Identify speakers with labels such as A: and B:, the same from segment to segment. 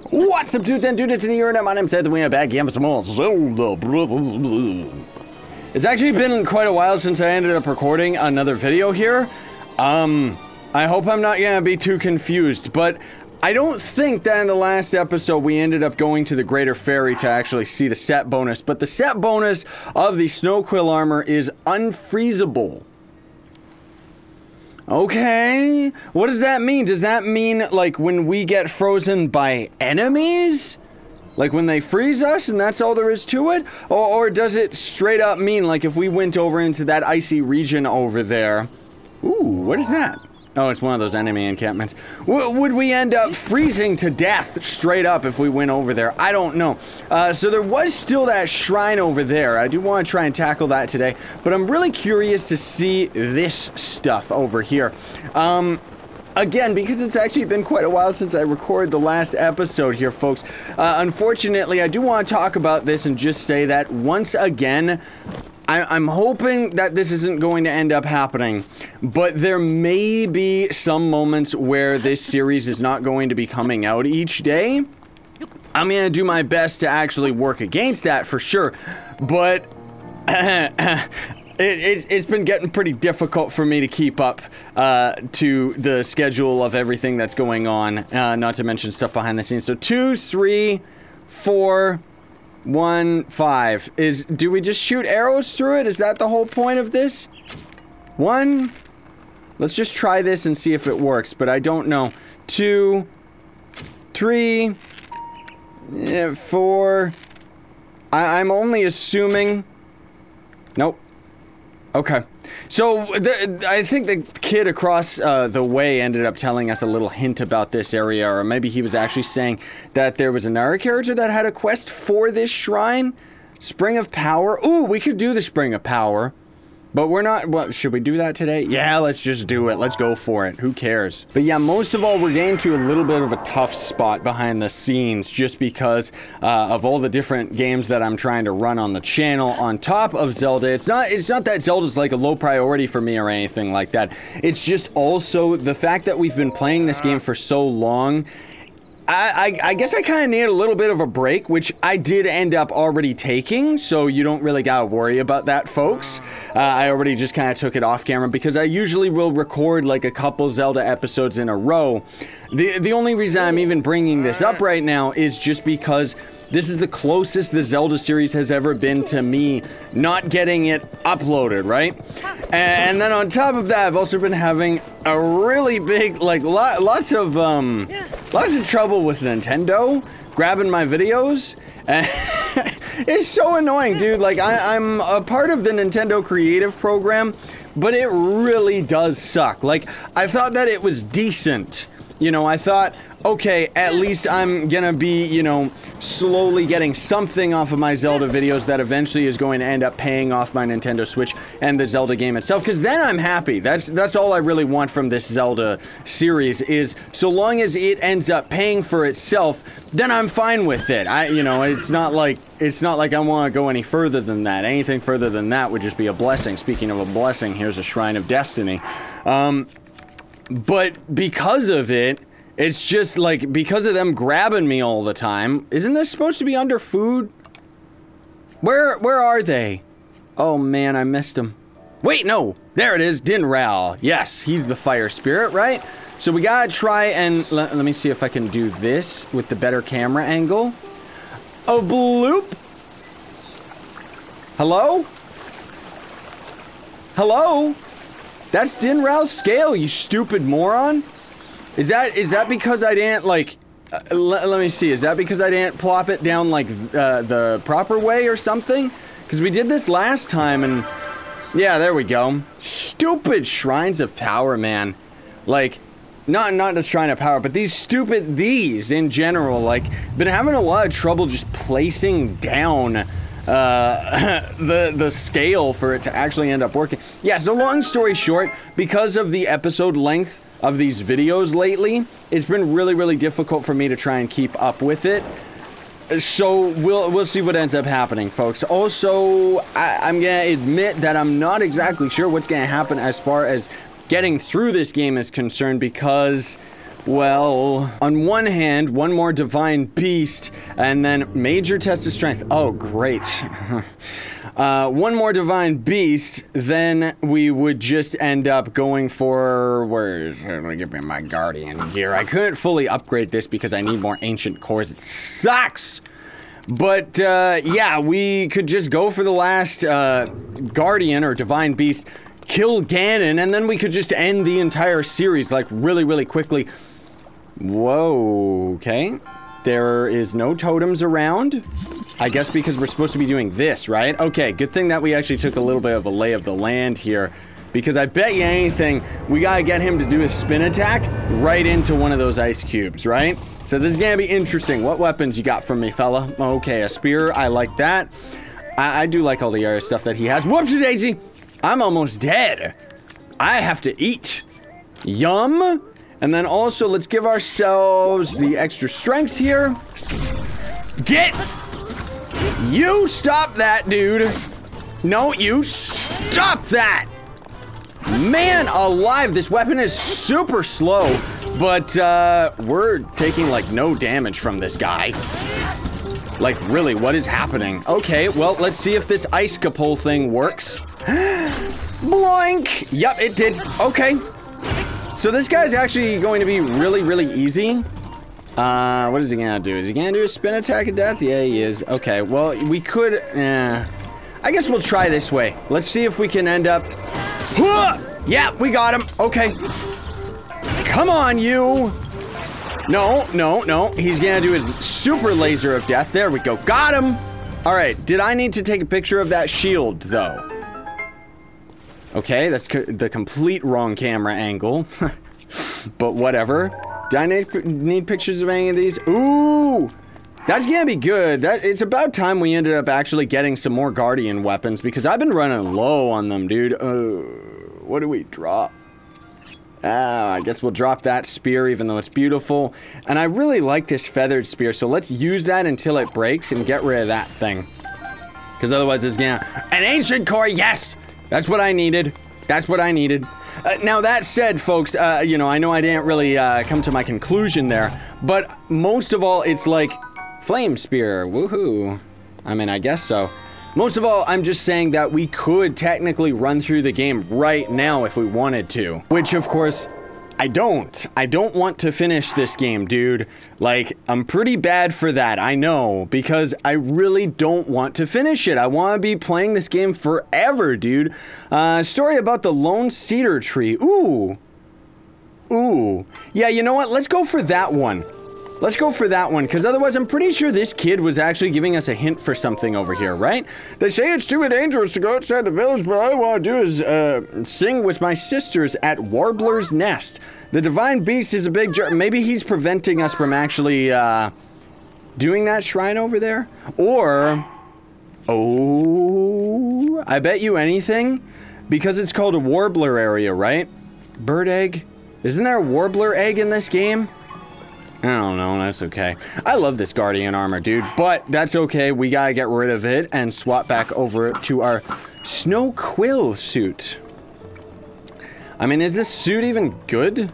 A: What's up, dudes and dudettes in the internet? My name's Scythe, and we are back again for some more Zelda. It's actually been quite a while since I ended up recording another video here. I hope I'm not gonna be too confused, but I don't think that in the last episode we ended up going to the Greater Fairy to actually see the set bonus, but the set bonus of the Snow Quill armor is unfreezable. Okay, what does that mean? Does that mean, like, when we get frozen by enemies? Like, when they freeze us and that's all there is to it? Or does it straight up mean, like, if we went over into that icy region over there... Ooh, what is that? Oh, it's one of those enemy encampments. Would we end up freezing to death straight up if we went over there? I don't know. So there was still that shrine over there. I do want to try and tackle that today, but I'm really curious to see this stuff over here. Again, because it's actually been quite a while since I recorded the last episode here, folks. Unfortunately, I do want to talk about this and just say that once again, I'm hoping that this isn't going to end up happening, but there may be some moments where this series is not going to be coming out each day. I'm going to do my best to actually work against that for sure, but it's been getting pretty difficult for me to keep up to the schedule of everything that's going on, not to mention stuff behind the scenes. So 2, 3, 4... 1, 5. Do we just shoot arrows through it? Is that the whole point of this? 1. Let's just try this and see if it works, but I don't know. 2, 3, 4. I'm only assuming. Nope. Okay. So, I think the kid across the way ended up telling us a little hint about this area, or maybe he was actually saying that there was another character that had a quest for this shrine. Spring of Power. Ooh, we could do the Spring of Power. But we're not, what, should we do that today? Yeah, let's just do it. Let's go for it. Who cares? But yeah, most of all, we're getting to a little bit of a tough spot behind the scenes just because of all the different games that I'm trying to run on the channel on top of Zelda. It's not that Zelda's like a low priority for me or anything like that. It's just also the fact that we've been playing this game for so long. I guess I kind of need a little bit of a break, which I did end up already taking, so you don't really gotta worry about that, folks. I already just kind of took it off camera because I usually will record like a couple Zelda episodes in a row. The only reason I'm even bringing this up right now is just because this is the closest the Zelda series has ever been to me not getting it uploaded, right? And then on top of that, I've also been having a really big, like, lots of trouble with Nintendo grabbing my videos. It's so annoying, dude. Like, I'm a part of the Nintendo Creative Program, but it really does suck. Like, I thought that it was decent. You know, I thought, okay, at least I'm gonna be, you know, slowly getting something off of my Zelda videos that eventually is going to end up paying off my Nintendo Switch and the Zelda game itself, because then I'm happy. That's all I really want from this Zelda series, is so long as it ends up paying for itself, then I'm fine with it. You know, it's not like I want to go any further than that. Anything further than that would just be a blessing. Speaking of a blessing, here's a Shrine of Destiny. But because of it, it's just like, because of them grabbing me all the time. Isn't this supposed to be under food? Where are they? Oh man, I missed them. Wait, no, there it is, Dinraal. Yes, he's the fire spirit, right? So we gotta try and, let me see if I can do this with the better camera angle. Oh, bloop. Hello? Hello? That's Dinraal's scale, you stupid moron. Is that because I didn't, like, let me see, is that because I didn't plop it down, like, the proper way or something? Because we did this last time, and, yeah, there we go. Stupid Shrines of Power, man. Like, not the Shrine of Power, but these in general, like, been having a lot of trouble just placing down the scale for it to actually end up working. Yeah, so long story short, because of the episode length of these videos lately, it's been really difficult for me to try and keep up with it. So we'll see what ends up happening, folks. Also, I'm gonna admit that I'm not exactly sure what's gonna happen as far as getting through this game is concerned, because Well, on one hand, one more divine beast, and then major test of strength. Oh, great. One more divine beast, then we would just end up going for... Where's... Give me my guardian gear. I couldn't fully upgrade this because I need more ancient cores. It sucks! But, yeah, we could just go for the last, guardian or divine beast, kill Ganon, and then we could just end the entire series, like, really, really quickly. Whoa, okay. There is no totems around. I guess because we're supposed to be doing this, right? Okay, good thing that we actually took a little bit of a lay of the land here. Because I bet you anything, we gotta get him to do a spin attack right into one of those ice cubes, right? So this is gonna be interesting. What weapons you got from me, fella? Okay, a spear, I like that. I do like all the other stuff that he has. Whoopsie-daisy! I'm almost dead. I have to eat. Yum! And then also, let's give ourselves the extra strength here. Get! You stop that, dude. No, you stop that! Man alive, this weapon is super slow, but we're taking like no damage from this guy. Like really, what is happening? Okay, well, let's see if this ice capole thing works. Bloink! Yep, it did. Okay. So this guy's actually going to be really, really easy. What is he gonna do? Is he gonna do a spin attack of death? Yeah, he is. Okay, well, we could, I guess we'll try this way. Let's see if we can end up... Yeah, we got him. Okay. Come on, you. No, no, no. He's gonna do his super laser of death. There we go. Got him. All right. Did I need to take a picture of that shield, though? Okay, that's the complete wrong camera angle. But whatever. Do I need pictures of any of these? Ooh! That's gonna be good. It's about time we ended up actually getting some more Guardian weapons because I've been running low on them, dude. What do we drop? I guess we'll drop that spear even though it's beautiful. And I really like this feathered spear, so let's use that until it breaks and get rid of that thing. Because otherwise it's gonna... An ancient core, yes! That's what I needed. That's what I needed. Now that said, folks, you know, I know I didn't really come to my conclusion there, but most of all, it's like flame spear, woohoo. I mean, I guess so. Most of all, I'm just saying that we could technically run through the game right now if we wanted to, which of course, I don't. I don't want to finish this game, dude. Like, I'm pretty bad for that, I know, because I really don't want to finish it. I want to be playing this game forever, dude. Story about the lone cedar tree. Ooh. Ooh. Yeah, you know what? Let's go for that one. Let's go for that one, because otherwise I'm pretty sure this kid was actually giving us a hint for something over here, right? They say it's too dangerous to go outside the village, but all I want to do is sing with my sisters at Warbler's Nest. The divine beast is a big jerk. Maybe he's preventing us from actually doing that shrine over there? Or, oh, I bet you anything, because it's called a warbler area, right? Bird egg? Isn't there a warbler egg in this game? I don't know, that's okay. I love this Guardian armor, dude, but that's okay. We gotta get rid of it and swap back over to our Snow Quill suit. I mean, is this suit even good?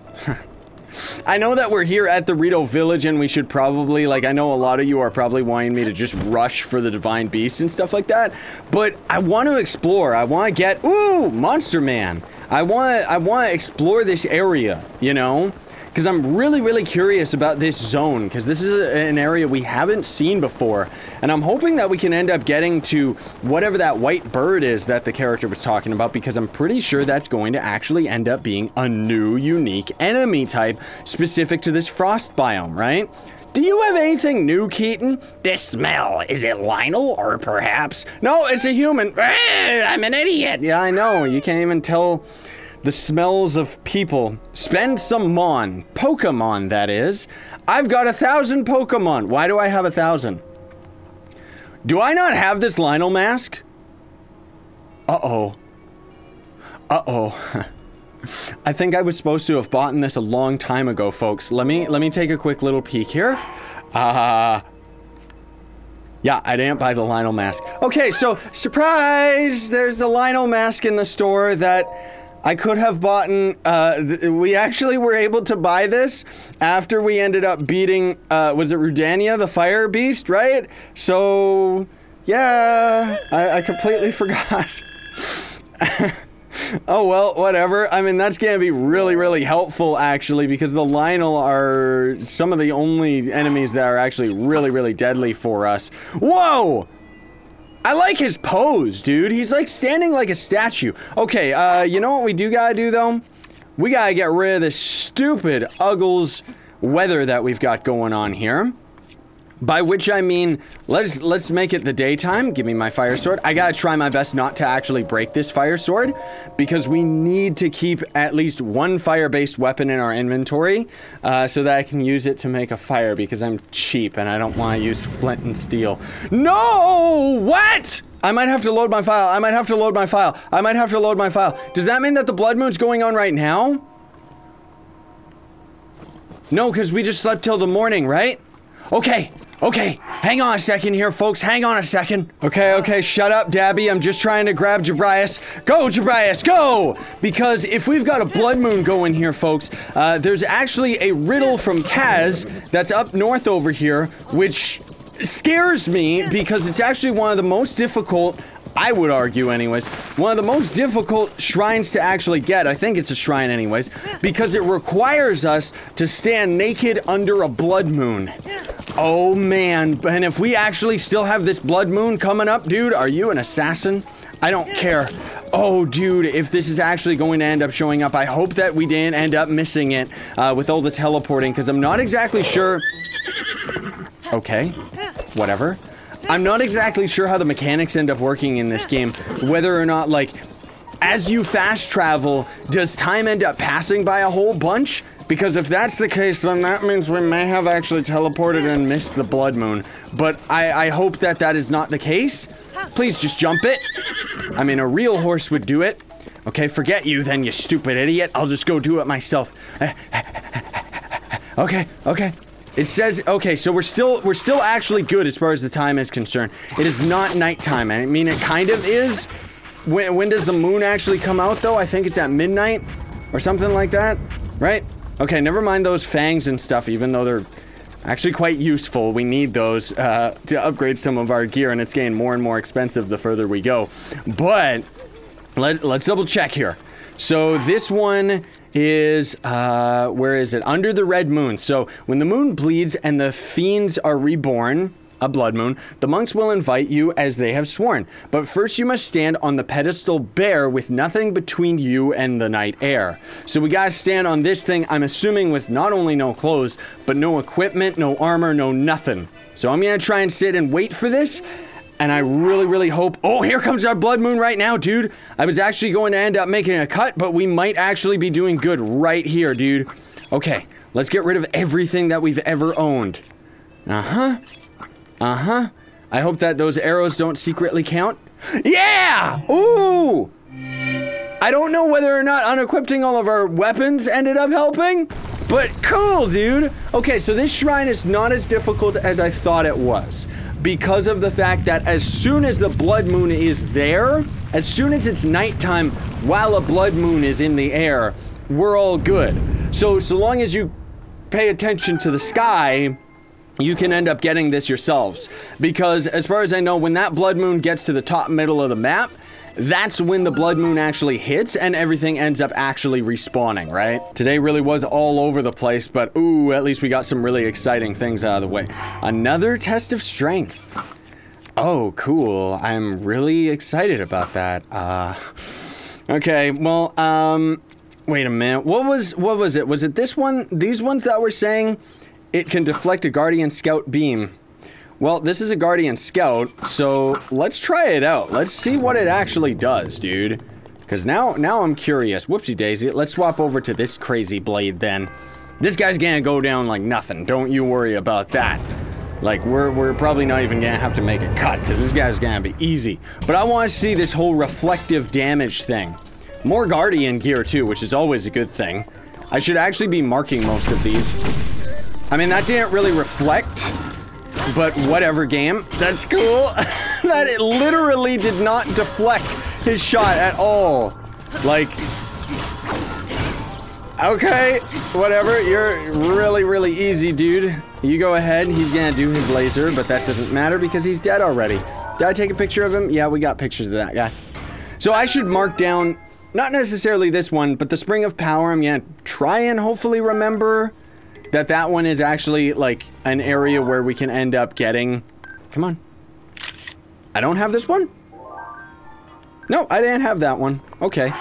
A: I know that we're here at the Rito Village and we should probably, like, I know a lot of you are probably wanting me to just rush for the Divine Beast and stuff like that, but I want to explore. I want to get, ooh, Monster Man. I want to explore this area, you know? Because I'm really, really curious about this zone, because this is an area we haven't seen before, and I'm hoping that we can end up getting to whatever that white bird is that the character was talking about, because I'm pretty sure that's going to actually end up being a new, unique enemy type specific to this frost biome, right? Do you have anything new, Keaton? This smell, is it Lynel, or perhaps... No, it's a human. I'm an idiot. Yeah, I know, you can't even tell... the smells of people. Spend some mon. Pokemon, that is. I've got 1,000 Pokemon. Why do I have 1,000? Do I not have this Lynel Mask? Uh-oh. Uh-oh. I think I was supposed to have bought this a long time ago, folks. Let me take a quick little peek here. Yeah, I didn't buy the Lynel Mask. Okay, so, surprise! There's a Lynel Mask in the store that... I could have bought, we actually were able to buy this after we ended up beating, was it Rudania, the fire beast, right? So, yeah, I completely forgot. Oh, well, whatever. I mean, that's going to be really, really helpful, actually, because the Lynel are some of the only enemies that are actually really, really deadly for us. Whoa! I like his pose, dude. He's like standing like a statue. Okay, you know what we do gotta do, though? We gotta get rid of this stupid Uggles weather that we've got going on here. By which I mean, let's make it the daytime. Give me my fire sword. I gotta try my best not to actually break this fire sword, because we need to keep at least one fire-based weapon in our inventory, so that I can use it to make a fire, because I'm cheap and I don't want to use flint and steel. No! What? I might have to load my file. I might have to load my file. I might have to load my file. Does that mean that the blood moon's going on right now? No, because we just slept till the morning, right? Okay. Okay, hang on a second here, folks. Hang on a second. Okay, shut up, Dabby. I'm just trying to grab Jabrias. Go, Jabrias, go! Because if we've got a blood moon going here, folks, there's actually a riddle from Kass that's up north over here, which scares me because it's actually one of the most difficult, I would argue anyways, one of the most difficult shrines to actually get. I think it's a shrine anyways, because it requires us to stand naked under a blood moon. Oh man, and if we actually still have this blood moon coming up, dude, are you an assassin? I don't care. Oh, dude, if this is actually going to end up showing up, I hope that we didn't end up missing it with all the teleporting, because I'm not exactly sure. Okay, whatever. I'm not exactly sure how the mechanics end up working in this game, whether or not, like, as you fast travel, does time end up passing by a whole bunch? Because if that's the case, then that means we may have actually teleported and missed the blood moon. But I hope that that is not the case. Please just jump it. I mean, a real horse would do it. Okay, forget you then, you stupid idiot. I'll just go do it myself. Okay. It says, okay, so we're still actually good as far as the time is concerned. It is not nighttime. I mean, it kind of is. When does the moon actually come out, though? I think it's at midnight or something like that, right? Okay, never mind those fangs and stuff, even though they're actually quite useful. We need those to upgrade some of our gear, and it's getting more and more expensive the further we go. But let's double check here. So this one is, where is it? Under the red moon. So when the moon bleeds and the fiends are reborn, a blood moon, the monks will invite you as they have sworn. But first you must stand on the pedestal bare with nothing between you and the night air. So we gotta stand on this thing, I'm assuming with not only no clothes, but no equipment, no armor, no nothing. So I'm gonna try and sit and wait for this. And I really, really hope... Oh, here comes our blood moon right now, dude. I was actually going to end up making a cut, but we might actually be doing good right here, dude. Okay, let's get rid of everything that we've ever owned. I hope that those arrows don't secretly count. Yeah! Ooh! I don't know whether or not unequipping all of our weapons ended up helping, but cool, dude. Okay, so this shrine is not as difficult as I thought it was, because of the fact that as soon as the blood moon is there, as soon as it's nighttime while a blood moon is in the air, we're all good. So long as you pay attention to the sky, you can end up getting this yourselves. Because as far as I know, when that blood moon gets to the top middle of the map, that's when the blood moon actually hits and everything ends up actually respawning, right? Today really was all over the place, but ooh, at least we got some really exciting things out of the way. Another test of strength. Oh, cool. I'm really excited about that. Okay, well, wait a minute. What was it? Was it this one? These ones that were saying it can deflect a Guardian Scout beam. Well, this is a Guardian Scout, so let's try it out. Let's see what it actually does, dude. Because now I'm curious. Whoopsie daisy. Let's swap over to this crazy blade then. This guy's gonna go down like nothing. Don't you worry about that. Like, we're probably not even gonna have to make a cut, because this guy's gonna be easy. But I want to see this whole reflective damage thing. More Guardian gear, too, which is always a good thing. I should actually be marking most of these. I mean, that didn't really reflect, but whatever, game. That's cool. That it literally did not deflect his shot at all. Like, Okay, whatever. You're really, really easy, dude. You go ahead. He's gonna do his laser, but that doesn't matter because he's dead already. Did I take a picture of him? Yeah, we got pictures of that guy. So I should mark down, not necessarily this one, but the Spring of Power. I'm gonna try and hopefully remember that that one is actually, like, an area where we can end up getting... Come on. I don't have this one? No, I didn't have that one. Okay.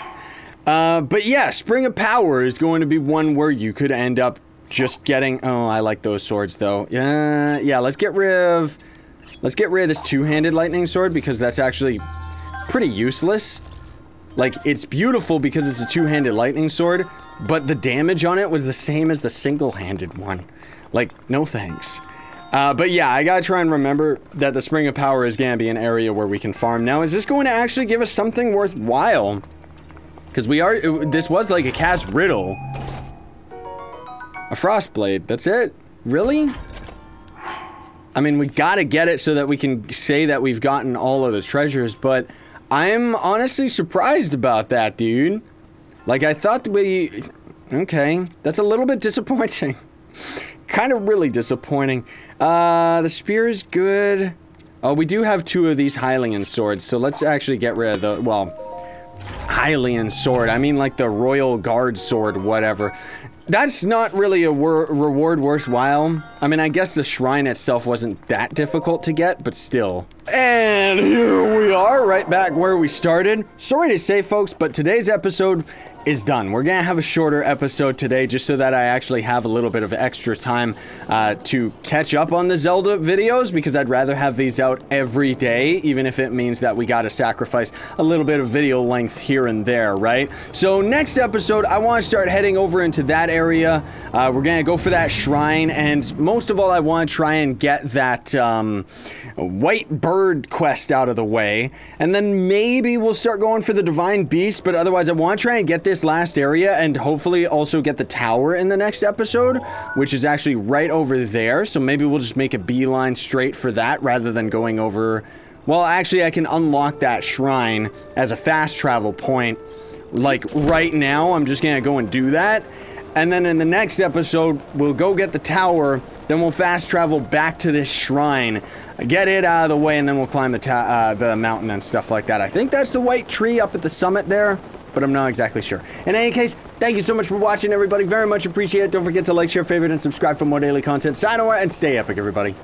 A: But yeah, Spring of Power is going to be one where you could end up just getting... Oh, I like those swords, though. Yeah, let's get rid of this two-handed lightning sword because that's actually pretty useless. Like, it's beautiful because it's a two-handed lightning sword, but the damage on it was the same as the single-handed one. Like, no thanks. But yeah, I gotta try and remember that the Spring of Power is gonna be an area where we can farm. Now, is this going to actually give us something worthwhile? Because this was like a Kass riddle. A Frostblade, that's it? Really? I mean, we gotta get it so that we can say that we've gotten all of those treasures, but I'm honestly surprised about that, dude. Like, I thought we... Okay, that's a little bit disappointing. Kind of really disappointing. The spear is good. Oh, we do have 2 of these Hylian swords, so let's actually get rid of the... Well, Hylian sword. I mean, like the Royal Guard sword, whatever. That's not really a reward worthwhile. I mean, I guess the shrine itself wasn't that difficult to get, but still. And here we are, right back where we started. Sorry to say, folks, but today's episode is done. We're gonna have a shorter episode today just so that I actually have a little bit of extra time to catch up on the Zelda videos, because I'd rather have these out every day, even if it means that we gotta sacrifice a little bit of video length here and there, right? So next episode, I want to start heading over into that area. We're gonna go for that shrine, and most of all, I want to try and get that white bird quest out of the way, and then maybe we'll start going for the divine beast, but otherwise I want to try and get this last area and hopefully also get the tower in the next episode, which is actually right over there. So maybe we'll just make a beeline straight for that rather than going over... Well, actually, I can unlock that shrine as a fast travel point. Like, right now, I'm just gonna go and do that. And then in the next episode, we'll go get the tower, then we'll fast travel back to this shrine, get it out of the way, and then we'll climb the mountain and stuff like that. I think that's the white tree up at the summit there, but I'm not exactly sure. In any case, thank you so much for watching, everybody. Very much appreciate it. Don't forget to like, share, favorite, and subscribe for more daily content. Sign over and stay epic, everybody.